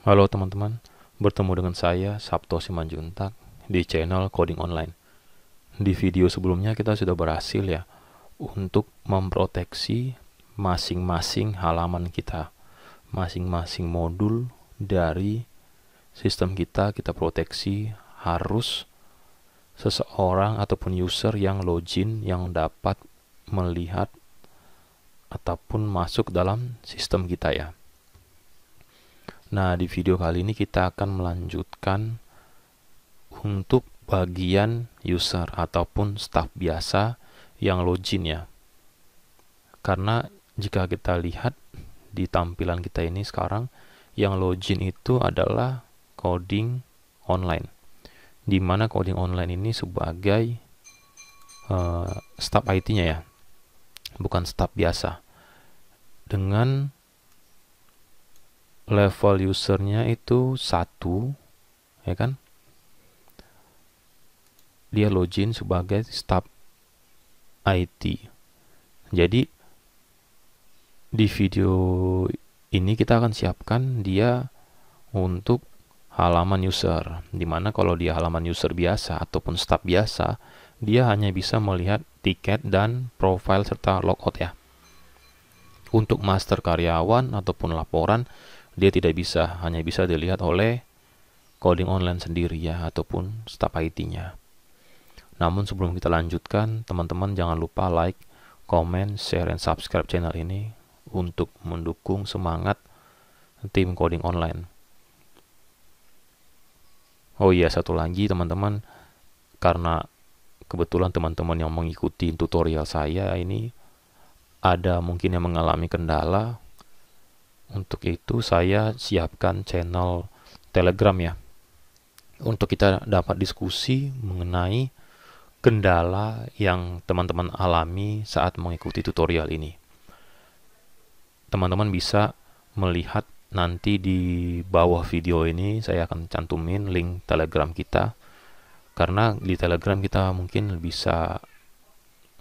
Halo teman-teman, bertemu dengan saya Sabto Simanjuntak di channel Coding Online. Di video sebelumnya kita sudah berhasil ya untuk memproteksi masing-masing halaman kita, masing-masing modul dari sistem kita proteksi harus seseorang ataupun user yang login yang dapat melihat ataupun masuk dalam sistem kita ya. Nah, di video kali ini kita akan melanjutkan untuk bagian user ataupun staff biasa yang login ya. Karena jika kita lihat di tampilan kita ini sekarang, yang login itu adalah coding online. Di mana coding online ini sebagai staff IT-nya ya, bukan staff biasa. Dengan level usernya itu 1, ya kan? Dia login sebagai staff IT. Jadi di video ini kita akan siapkan dia untuk halaman user, dimana kalau dia halaman user biasa ataupun staff biasa, dia hanya bisa melihat tiket dan profile serta logout ya. Untuk master karyawan ataupun laporan, dia tidak bisa, hanya bisa dilihat oleh coding online sendiri ya, ataupun staff IT-nya. Namun sebelum kita lanjutkan, teman-teman jangan lupa like, comment, share, dan subscribe channel ini untuk mendukung semangat tim coding online. Oh iya, satu lagi teman-teman, karena kebetulan teman-teman yang mengikuti tutorial saya ini ada mungkin yang mengalami kendala. Untuk itu saya siapkan channel Telegram ya, untuk kita dapat diskusi mengenai kendala yang teman-teman alami saat mengikuti tutorial ini. Teman-teman bisa melihat nanti di bawah video ini, saya akan cantumin link Telegram kita, karena di Telegram kita mungkin bisa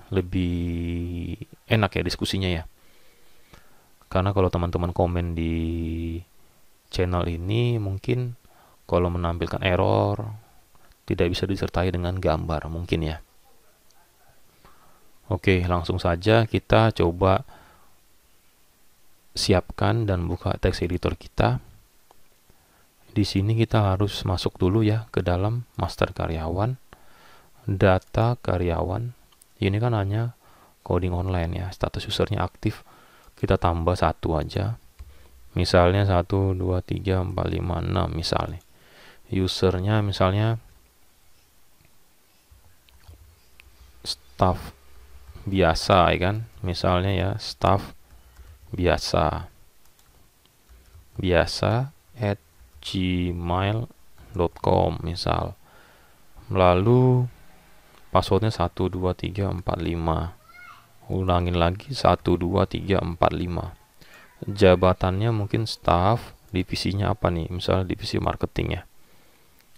lebih enak ya diskusinya ya. Karena kalau teman-teman komen di channel ini, mungkin kalau menampilkan error tidak bisa disertai dengan gambar mungkin ya. Oke, langsung saja kita coba siapkan dan buka text editor kita. Di sini kita harus masuk dulu ya ke dalam master karyawan, data karyawan. Ini kan hanya coding online ya, status usernya aktif. Kita tambah 1 aja, misalnya 1, 2, 3, 4, 5, 6 misalnya. Usernya misalnya staff biasa ya kan, misalnya ya staff biasa at gmail.com misal. Lalu passwordnya 1, 2, 3, 4, 5. Ulangin lagi 1, 2, 3, 4, 5. Jabatannya mungkin staff, divisinya apa nih, misalnya divisi marketing ya,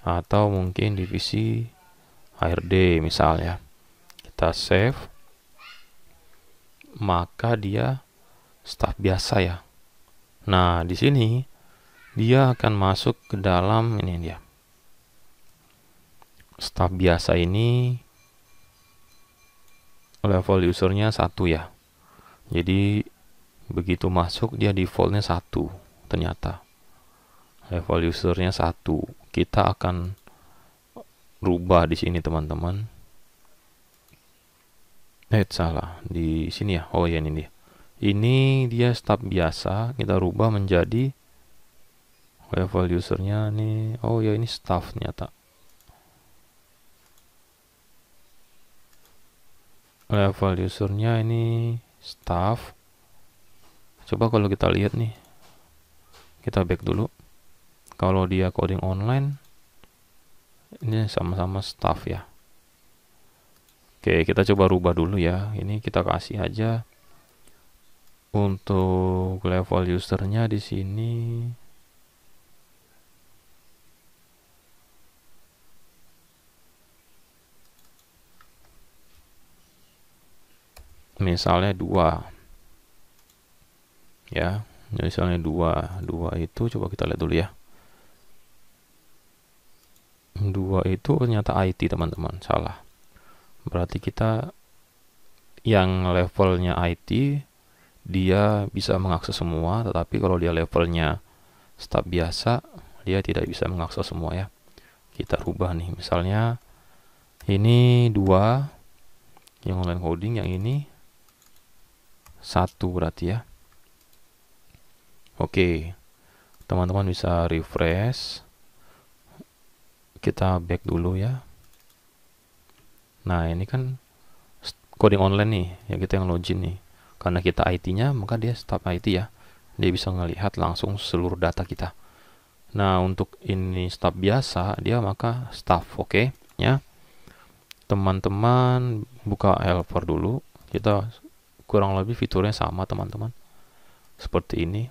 atau mungkin divisi HRD misalnya. Kita save, maka dia staff biasa ya. Nah, di sini dia akan masuk ke dalam ini dia. Staff biasa ini level usernya 1 ya. Jadi begitu masuk dia defaultnya 1 ternyata. Level usernya 1. Kita akan rubah di sini teman-teman. Salah. Di sini ya. Oh ya, ini dia. Ini dia staff biasa, kita rubah menjadi level usernya nih. Oh ya, ini staff ternyata. Level usernya ini staff. Coba kalau kita lihat nih, kita back dulu. Kalau dia coding online, ini sama-sama staff ya. Oke, kita coba rubah dulu ya. Ini kita kasih aja untuk level usernya di sini. Misalnya 2. Ya, misalnya 2 itu coba kita lihat dulu ya. 2 itu ternyata IT teman-teman, salah. Berarti kita yang levelnya IT dia bisa mengakses semua, tetapi kalau dia levelnya staf biasa dia tidak bisa mengakses semua ya. Kita rubah nih, misalnya ini 2 yang online coding, yang ini 1 berarti ya. Oke, teman-teman bisa refresh. Kita back dulu ya. Nah, ini kan coding online nih, ya kita yang login nih. Karena kita IT-nya, maka dia staf IT ya. Dia bisa ngelihat langsung seluruh data kita. Nah, untuk ini staf biasa, dia maka staff, oke ya. Teman-teman buka helper dulu. Kita kurang lebih fiturnya sama teman-teman. Seperti ini.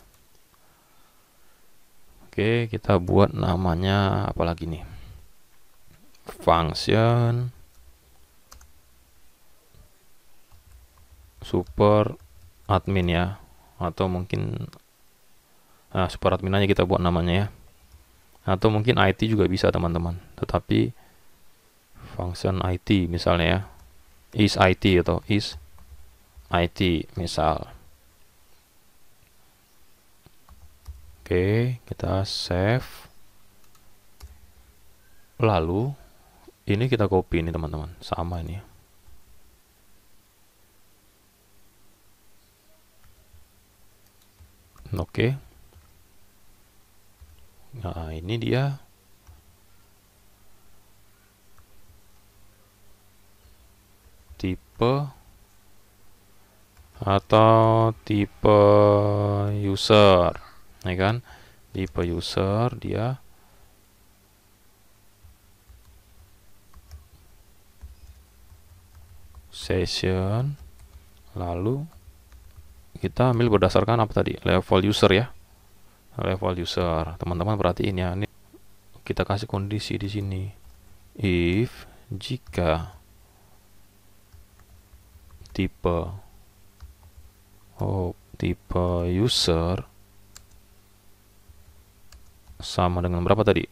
Oke, kita buat namanya apa lagi nih? Function super admin ya, atau mungkin super admin aja kita buat namanya ya, atau mungkin IT juga bisa teman-teman, tetapi function IT misalnya ya, is IT atau is IT misal. Oke, kita save. Lalu ini kita copy ini teman-teman, sama ini. Oke. Nah, ini dia. Tipe atau tipe user, ya kan? Tipe user dia session, lalu kita ambil berdasarkan apa tadi, level user ya, level user. Teman-teman perhatiin ya, ini kita kasih kondisi di sini, if jika tipe tipe user sama dengan berapa tadi,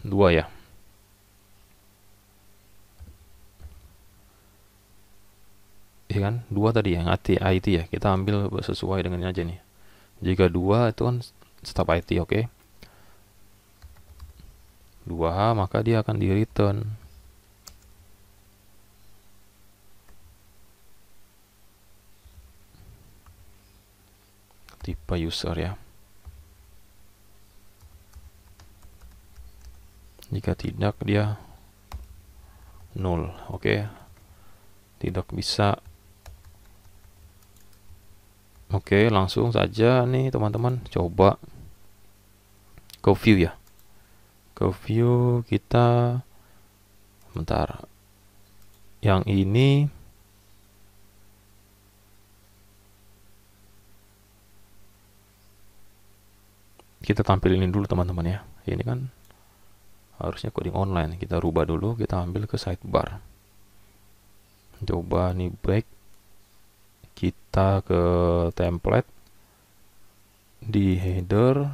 2 ya. Iya kan, 2 tadi ya, IT ya. Kita ambil sesuai dengan ini aja nih. Jika 2 itu kan staf IT, oke. 2, maka dia akan di return. Tipe user ya. Jika tidak dia 0, oke. Tidak bisa. Oke, langsung saja nih teman-teman, coba ke view ya. Ke view kita, bentar. Yang ini kita tampilin dulu teman-teman ya. Ini kan harusnya coding online. Kita rubah dulu, kita ambil ke sidebar. Coba nih back. Kita ke template, di header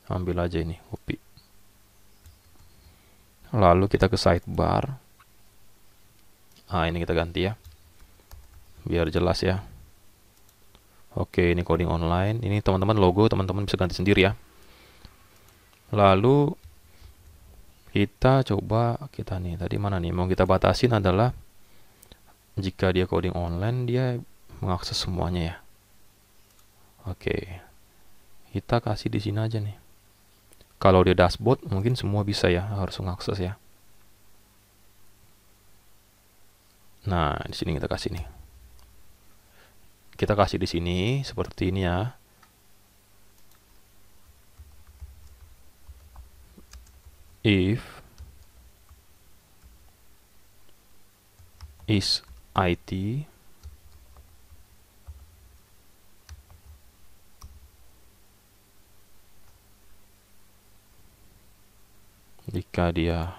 ambil aja ini, copy. Lalu kita ke sidebar. Ini kita ganti ya, biar jelas ya. Oke, ini coding online. Ini teman-teman logo, teman-teman bisa ganti sendiri ya. Lalu kita coba, kita nih tadi mana nih, mau kita batasin adalah jika dia coding online dia mengakses semuanya ya. Oke, kita kasih di sini aja nih. Kalau dia dashboard mungkin semua bisa ya, harus mengakses ya. Nah, di sini kita kasih nih. Kita kasih di sini seperti ini ya. If is IT jika dia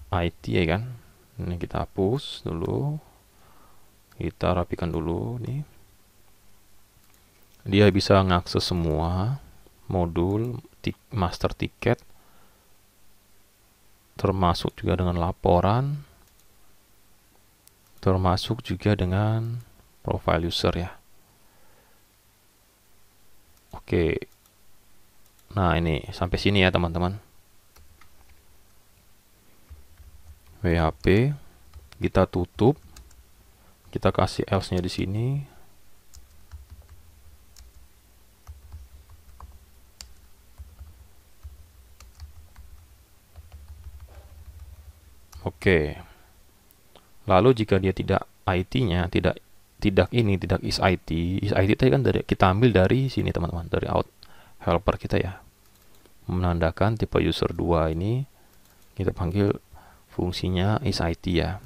IT ya kan. Ini kita hapus dulu, kita rapikan dulu nih. Dia bisa ngakses semua modul master ticket termasuk juga dengan laporan, termasuk juga dengan profile user ya. Oke, nah ini sampai sini ya teman-teman. WHP kita tutup, kita kasih else-nya di sini. Oke. Lalu jika dia tidak IT-nya, tidak is IT. Is IT tadi kan kita ambil dari sini teman-teman, dari out helper kita ya. Menandakan tipe user 2 ini kita panggil fungsinya is IT ya.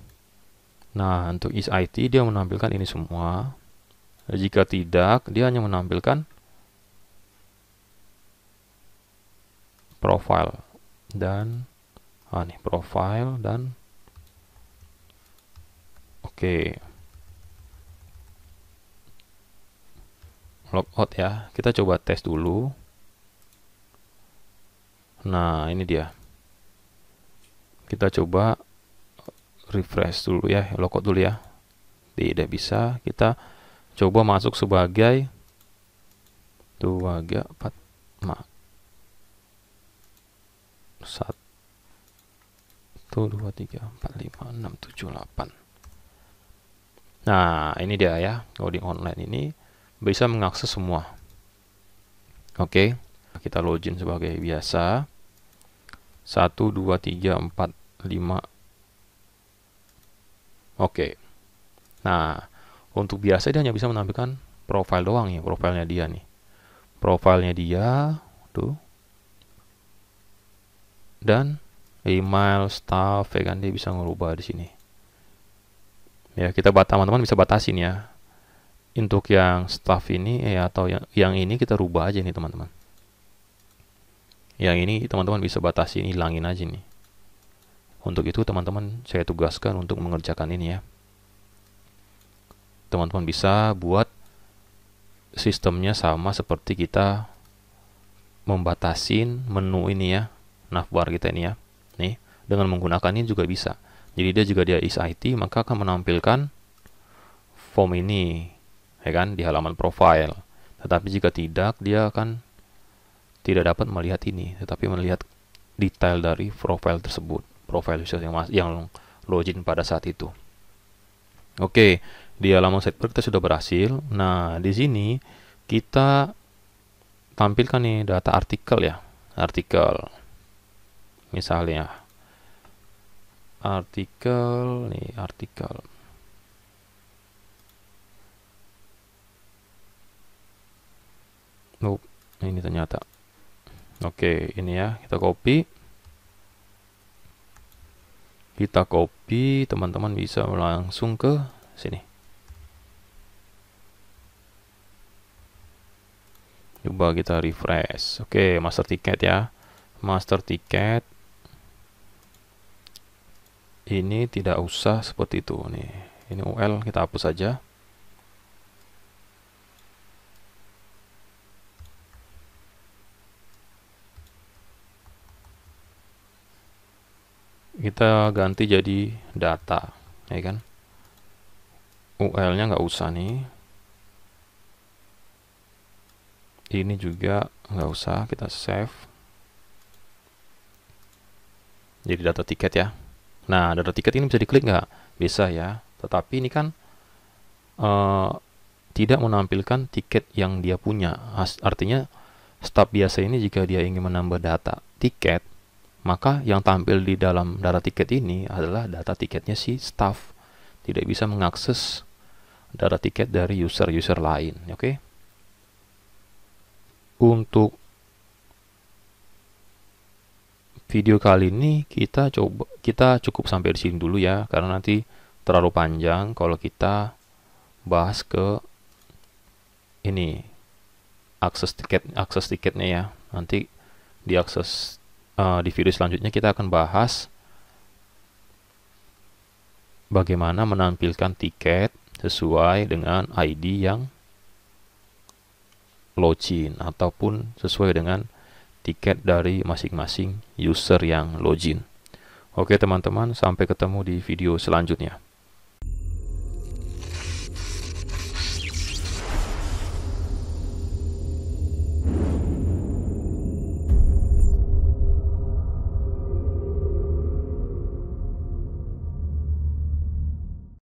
Nah, untuk is IT dia menampilkan ini semua. Jika tidak, dia hanya menampilkan profile dan profile dan oke. Logout ya. Kita coba tes dulu. Nah, ini dia. Kita coba refresh dulu ya, logout dulu ya. Tidak bisa. Kita coba masuk sebagai 2, 3, 4, 5. 1, 2, 3, 4, 5, 6, 7, 8. Nah, ini dia ya. Coding online ini bisa mengakses semua. Oke, kita login sebagai biasa. 1, 2, 3, 4, 5. Oke. Nah, untuk biasa dia hanya bisa menampilkan profile doang ya, profilnya dia nih. Profilnya dia tuh. Dan email, staff ya kan, dia bisa ngerubah di sini. Ya, teman-teman bisa batasin ya. Untuk yang staff ini atau yang ini kita rubah aja nih teman-teman. Yang ini teman-teman bisa batasin, hilangin aja nih. Untuk itu teman-teman saya tugaskan untuk mengerjakan ini ya. Teman-teman bisa buat sistemnya sama seperti kita membatasin menu ini ya, navbar kita ini ya. Nih, dengan menggunakan ini juga bisa. Jadi dia is IT, maka akan menampilkan form ini ya kan, di halaman profile. Tetapi jika tidak, dia akan tidak dapat melihat ini, tetapi melihat detail dari profile tersebut, profile user yang login pada saat itu. Oke, di halaman sidebar kita sudah berhasil. Nah, di sini kita tampilkan nih data artikel ya, artikel. Misalnya artikel. Oh, ini ternyata. Oke, ini ya, kita copy. Teman-teman bisa langsung ke sini. Coba kita refresh. Oke, master ticket ya. Master ticket. Ini tidak usah seperti itu nih. Ini UL kita hapus saja. Kita ganti jadi data, ya kan? UL-nya nggak usah nih. Ini juga nggak usah, kita save. Jadi data tiket ya. Nah, data tiket ini bisa diklik nggak? Bisa ya. Tetapi ini kan tidak menampilkan tiket yang dia punya. Artinya, staf biasa ini jika dia ingin menambah data tiket, maka yang tampil di dalam data tiket ini adalah data tiketnya si staff. Tidak bisa mengakses data tiket dari user-user lain. Oke. Untuk video kali ini kita cukup sampai di sini dulu ya, karena nanti terlalu panjang kalau kita bahas ke ini akses tiketnya ya. Nanti di di video selanjutnya kita akan bahas bagaimana menampilkan tiket sesuai dengan ID yang login ataupun sesuai dengan tiket dari masing-masing user yang login. Oke teman-teman, sampai ketemu di video selanjutnya.